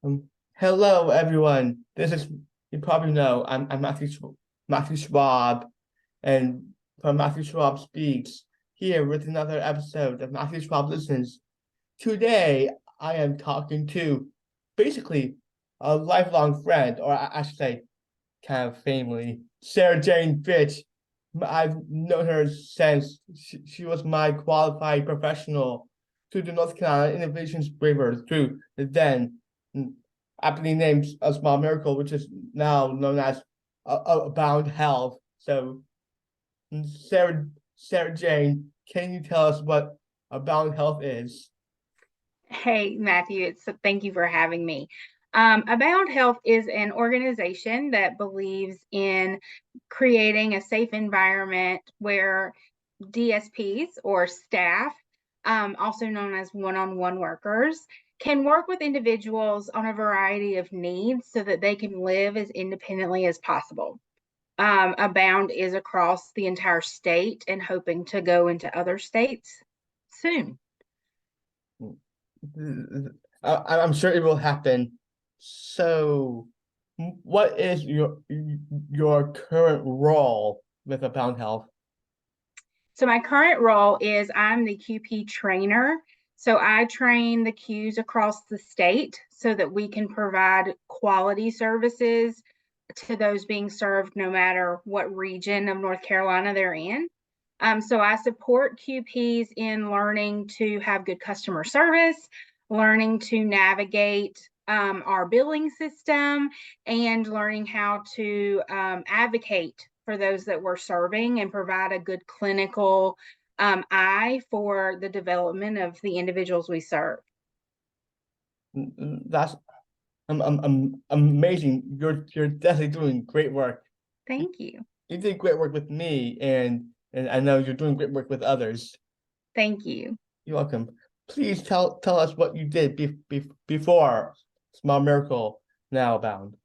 Hello, everyone. You probably know, I'm Matthew Schwab, and from Matthew Schwab Speaks, here with another episode of Matthew Schwab Listens. Today, I am talking to basically a lifelong friend, or I should say, kind of family, Sarah Jane-Fitch. I've known her since she was my qualified professional to the North Carolina Innovations Waiver through the then aptly named A Small Miracle, which is now known as Abound Health. So, Sarah Jane, can you tell us what Abound Health is? Hey, Matthew, thank you for having me. Abound Health is an organization that believes in creating a safe environment where DSPs or staff, also known as one-on-one workers, can work with individuals on a variety of needs so that they can live as independently as possible. Abound is across the entire state and hoping to go into other states soon. I'm sure it will happen. So, what is your current role with Abound Health? So my current role is I'm the QP trainer. So I train the Qs across the state so that we can provide quality services to those being served no matter what region of North Carolina they're in. So I support QPs in learning to have good customer service, learning to navigate our billing system, and learning how to advocate for those that we're serving and provide a good clinical eye for the development of the individuals we serve. That's amazing. You're definitely doing great work. You, Thank you. you did great work with me, and I know you're doing great work with others. Thank you. You're welcome. Please tell us what you did before Small Miracle, now Abound.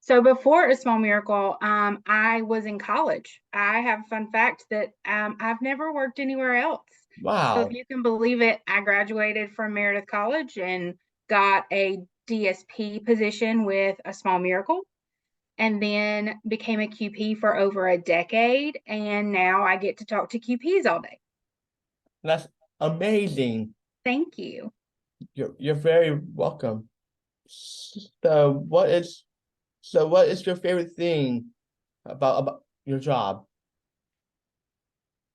So before A Small Miracle, I was in college. I have a fun fact that I've never worked anywhere else. So if Wow. you can believe it, I graduated from Meredith College and got a DSP position with A Small Miracle, and then became a QP for over a decade. And now I get to talk to QPs all day. That's amazing. Thank you. You're very welcome. So what is your favorite thing about your job?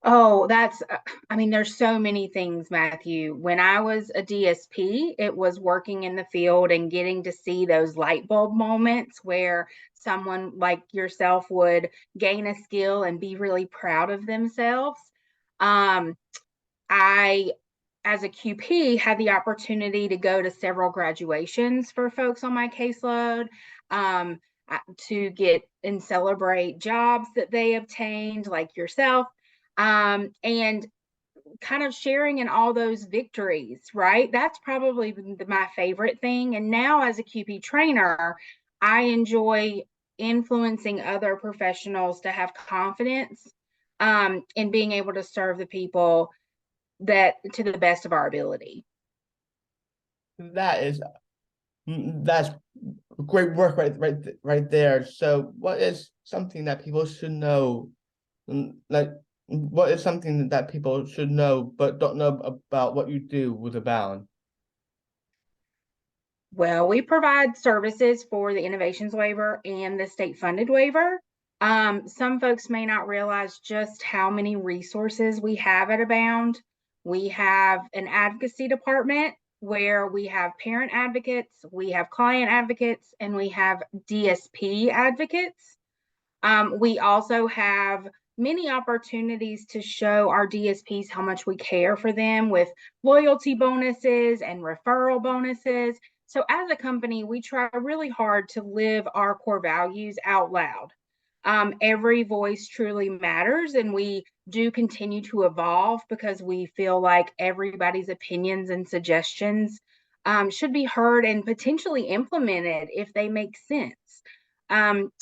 Oh, I mean, there's so many things, Matthew. When I was a DSP, it was working in the field and getting to see those light bulb moments where someone like yourself would gain a skill and be really proud of themselves. Um, I, as a QP, had the opportunity to go to several graduations for folks on my caseload, um, to get and celebrate jobs that they obtained, like yourself, and kind of sharing in all those victories, right? That's probably my favorite thing. And now, as a QP trainer, I enjoy influencing other professionals to have confidence in being able to serve the people that to the best of our ability. That is that's great work right there. So what is something that people should know? Like what is something that people should know but don't know about what you do with Abound? Well, we provide services for the innovations waiver and the state funded waiver. Some folks may not realize just how many resources we have at Abound. We have an advocacy department where we have parent advocates, we have client advocates, and we have DSP advocates. We also have many opportunities to show our DSPs how much we care for them with loyalty bonuses and referral bonuses. So, as a company, we try really hard to live our core values out loud. Every voice truly matters, and we do continue to evolve because we feel like everybody's opinions and suggestions should be heard and potentially implemented if they make sense.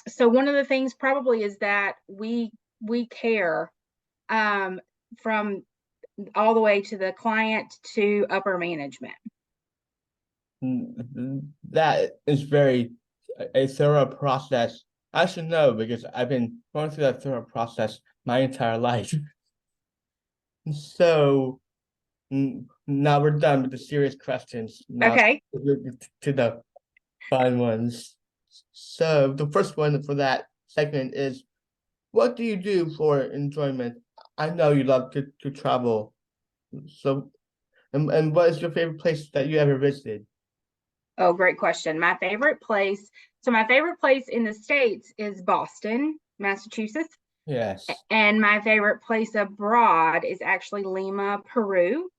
So one of the things probably is that we care um, from all the way to the client to upper management. That is very a thorough process. I should know because I've been going through that thorough process my entire life. So now we're done with the serious questions. Now Okay. to the fun ones. So the first one for that segment is, what do you do for enjoyment? I know you love to travel. So, and what is your favorite place that you ever visited? Oh, great question. My favorite place. So my favorite place in the States is Boston, Massachusetts. Yes. And my favorite place abroad is actually Lima, Peru.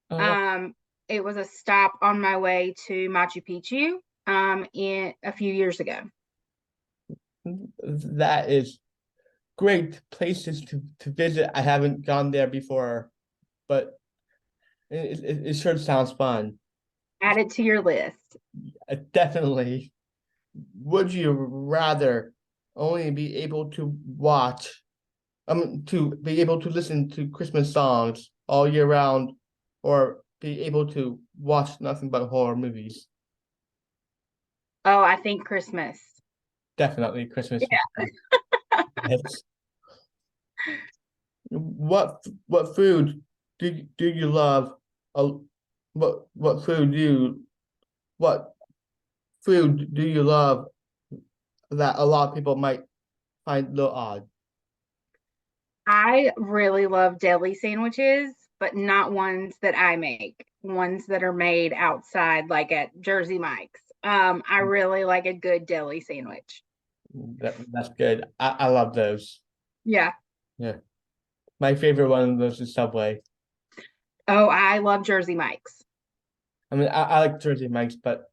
Oh, Um, it was a stop on my way to Machu Picchu in a few years ago. that is great places to visit. I haven't gone there before, but it sure sounds fun. Add it to your list. Definitely. Would you rather only be able to watch, to be able to listen to Christmas songs all year round, or be able to watch nothing but horror movies? Oh, I think Christmas. Definitely Christmas. Yeah. Yes. What food do you love? Uh, what food do you what food do you love that a lot of people might find a little odd? I really love deli sandwiches, but not ones that I make, ones that are made outside, like at Jersey Mike's. I really like a good deli sandwich. That's good. I love those. Yeah. Yeah. My favorite one of those is Subway. Oh, I love Jersey Mike's. I mean, I like Jersey Mike's, but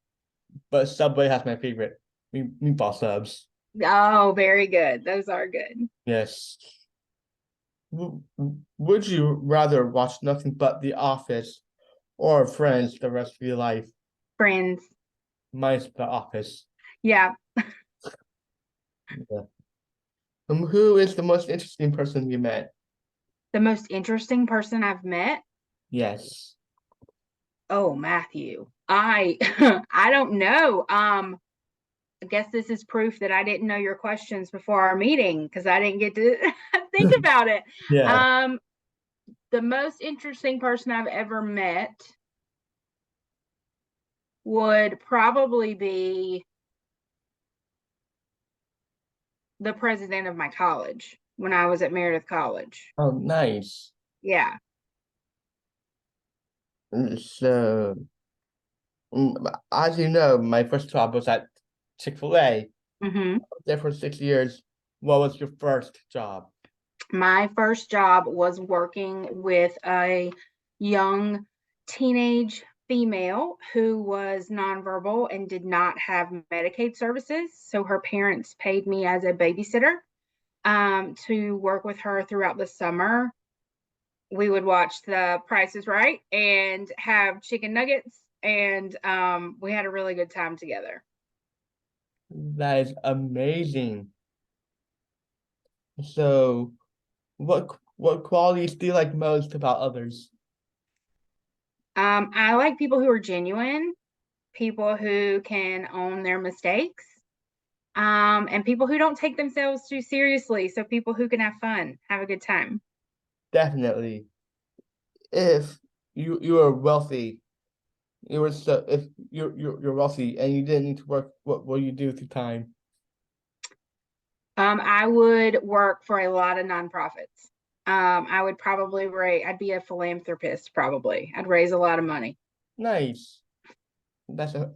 Subway has my favorite meatball subs. Oh, very good. Those are good. Yes. Would you rather watch nothing but The Office or Friends the rest of your life? Friends. Mine's The Office. Yeah. Yeah. Who is the most interesting person you met? The most interesting person I've met. Yes, Oh, Matthew. I I don't know. I guess this is proof that I didn't know your questions before our meeting because I didn't get to think about it. yeah. Um, the most interesting person I've ever met would probably be the president of my college when I was at Meredith College. Oh, nice. Yeah. So, as you know, my first job was at Chick-fil-A. Hmm. There for 6 years. What was your first job? My first job was working with a young teenage female who was nonverbal and did not have Medicaid services. So her parents paid me as a babysitter to work with her throughout the summer. We would watch The Price is Right and have chicken nuggets, and we had a really good time together. That is amazing. So, what qualities do you like most about others? I like people who are genuine, people who can own their mistakes, and people who don't take themselves too seriously. So people who can have fun, have a good time. Definitely. If you are wealthy, you were so if you're wealthy and you didn't need to work, what will you do with your time? I would work for a lot of nonprofits. I would probably I'd be a philanthropist, probably. I'd raise a lot of money. Nice. That's a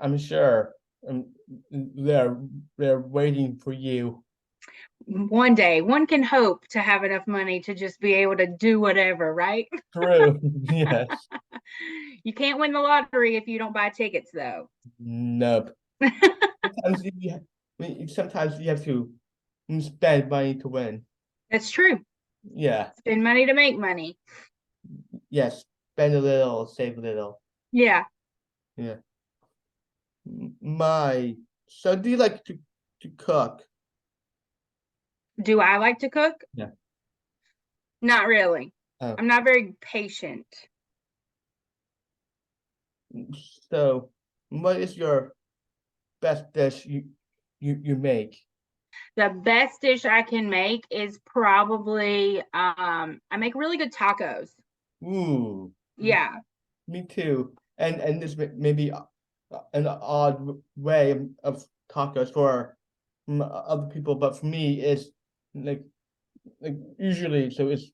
I'm sure they're they're waiting for you. One day, one can hope to have enough money to just be able to do whatever, right? True. Yes. You can't win the lottery if you don't buy tickets, though. Nope. Sometimes you have to spend money to win. That's true. Yeah. Spend money to make money. Yes. Spend a little, save a little. Yeah. Yeah. My so do you like to cook? Do I like to cook? Yeah. Not really. Oh, I'm not very patient. So, what is your best dish you make? The best dish I can make is probably I make really good tacos. Ooh, Yeah. me too. And this may be an odd way of tacos for other people, but for me, it's like usually so it's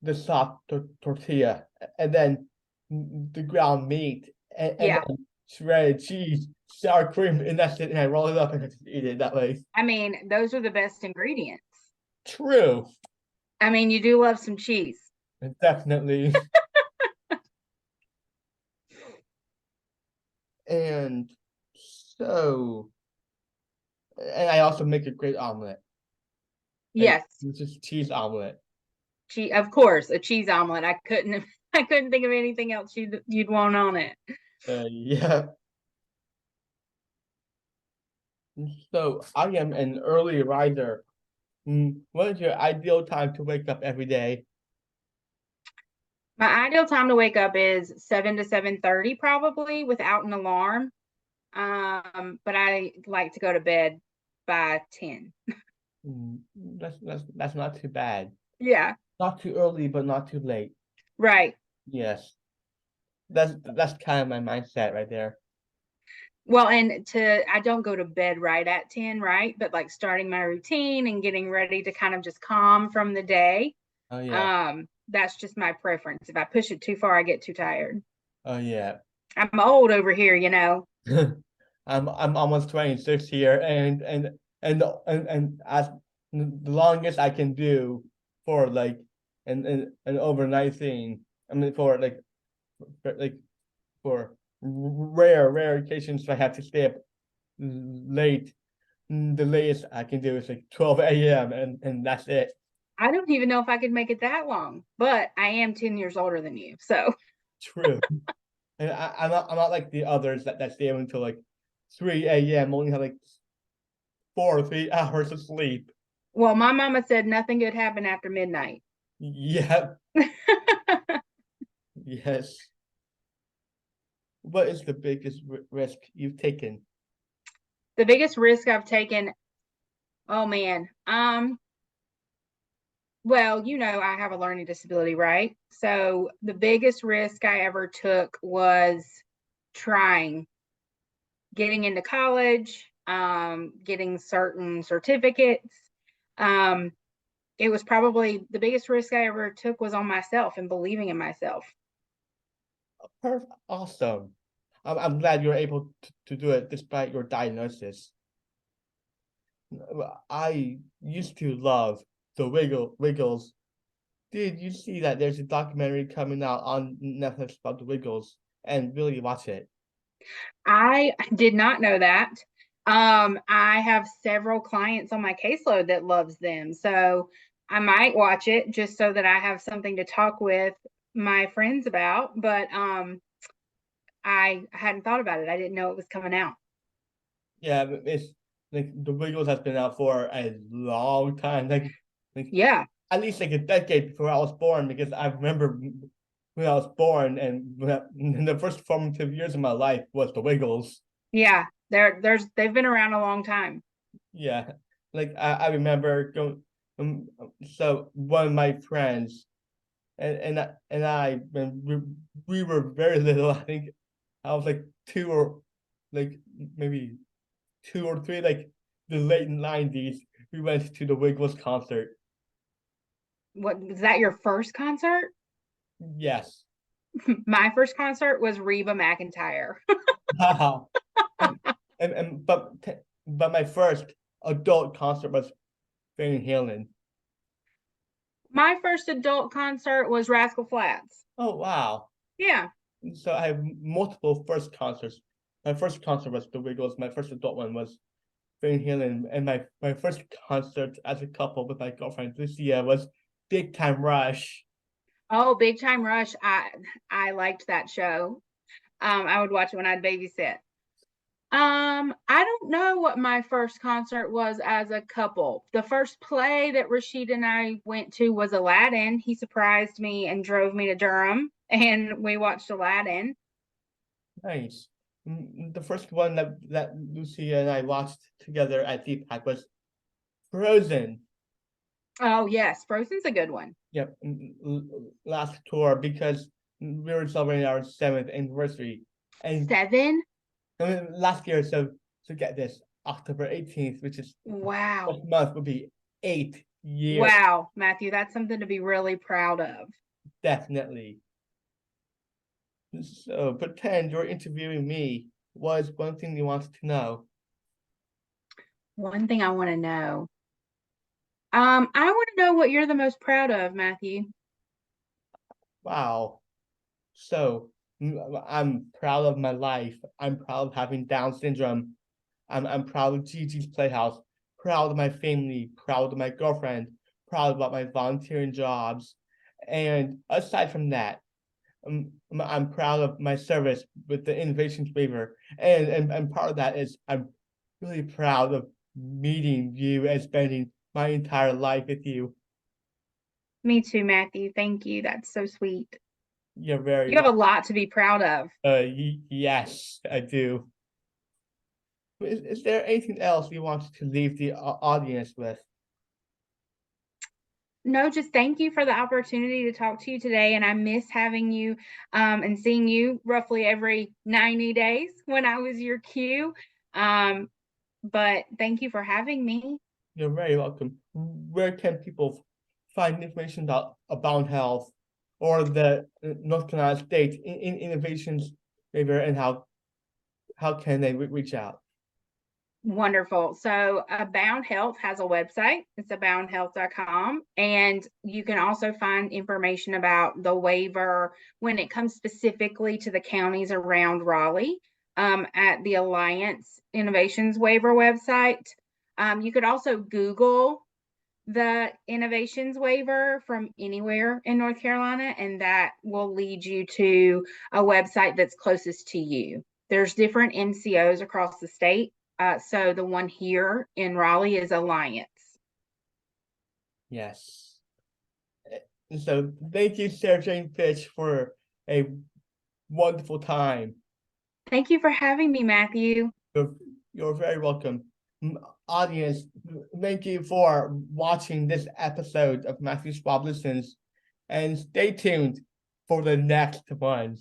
the soft tortilla and then the ground meat and Yeah. then shredded cheese, sour cream, and that's it. And I roll it up and I just eat it that way. I mean, those are the best ingredients. True, I mean, you do love some cheese. definitely. And so, and I also make a great omelet. Like Yes. this is cheese omelet. Cheese, of course, a cheese omelet. I couldn't I couldn't think of anything else you'd want on it. Yeah. So I am an early riser. What is your ideal time to wake up every day? My ideal time to wake up is 7 to 7:30 probably without an alarm. But I like to go to bed by 10. That's not too bad. Yeah, Not too early, but not too late. right. Yes, that's kind of my mindset right there. Well, and I don't go to bed right at 10, right? But like starting my routine and getting ready to kind of just calm from the day. Oh yeah, That's just my preference. If I push it too far, I get too tired. oh yeah. I'm old over here, you know. I'm almost 26 here, and as the longest I can do for like an overnight thing. I mean, for like for rare occasions, if I have to stay up late. The latest I can do is like 12 a.m. and that's it. I don't even know if I could make it that long, but I am 10 years older than you. So, True. And I'm not like the others that stay up until like 3 a.m. only have like 4 or 3 hours of sleep. well, my mama said nothing good happened after midnight. Yeah, yes. What is the biggest risk you've taken? The biggest risk I've taken, oh man. Well, I have a learning disability, right? So the biggest risk I ever took was trying getting into college, getting certain certificates. Um, it was probably the biggest risk I ever took was on myself and believing in myself. Perfect. Awesome. I'm glad you're able to do it despite your diagnosis. I used to love the Wiggles. Did you see that there's a documentary coming out on Netflix about the Wiggles and really watch it? I did not know that. I have several clients on my caseload that loves them. So I might watch it just so that I have something to talk with my friends about. But I hadn't thought about it. I didn't know it was coming out. Yeah, it's like the Wiggles has been out for a long time, like Yeah. at least like a decade before I was born, because I remember when I was born and the first formative years of my life was the Wiggles. Yeah. They've been around a long time. Yeah, like I remember going. So one of my friends and I when we were very little. I think I was like two or like maybe 2 or 3, like the late 90s. We went to the Wiggles concert. What was that your first concert? Yes. My first concert was Reba McEntire. Wow. And, but my first adult concert was Van Halen. My first adult concert was Rascal Flatts. Oh wow. Yeah. So I have multiple first concerts. My first concert was the Wiggles. My first adult one was Van Halen, and my first concert as a couple with my girlfriend Lucia was Big Time Rush. Oh, Big Time Rush. I liked that show. I would watch it when I'd babysit. I don't know what my first concert was as a couple. The first play that Rashid and I went to was Aladdin. He surprised me and drove me to Durham, and we watched Aladdin. Nice. The first one that Lucia and I watched together at DPAC was Frozen. Oh, yes, Frozen's a good one. Yep, last tour because we were celebrating our 7th anniversary, and 7? last year. So get this, October 18th, which is Wow. this month, would be 8 years. Wow, Matthew, that's something to be really proud of. Definitely. So pretend you're interviewing me. What is one thing you wanted to know? One thing I want to know. I want to know what you're the most proud of, Matthew. Wow. So I'm proud of my life. I'm proud of having Down syndrome. I'm proud of Gigi's Playhouse, proud of my family, proud of my girlfriend, proud about my volunteering jobs. And aside from that, I'm proud of my service with the innovations waiver. And part of that is I'm really proud of meeting you and spending my entire life with you. Me too, Matthew. Thank you. That's so sweet. You're very You have a lot to be proud of. yes, I do. Is there anything else you wanted to leave the audience with? No, just thank you for the opportunity to talk to you today. And I miss having you and seeing you roughly every 90 days when I was your Q. But thank you for having me. You're very welcome. Where can people find information about health or the North Carolina State in innovations, maybe, and how can they reach out? Wonderful. So Abound Health has a website. It's aboundhealth.com. And you can also find information about the waiver when it comes specifically to the counties around Raleigh at the Alliance Innovations Waiver website. You could also Google the Innovations Waiver from anywhere in North Carolina, and that will lead you to a website that's closest to you. There's different NCOs across the state. So the one here in Raleigh is Alliance. Yes. So thank you, Sarah Jane-Fitch, for a wonderful time. Thank you for having me, Matthew. You're very welcome. Audience, thank you for watching this episode of Matthew Schwab Listens, and stay tuned for the next one.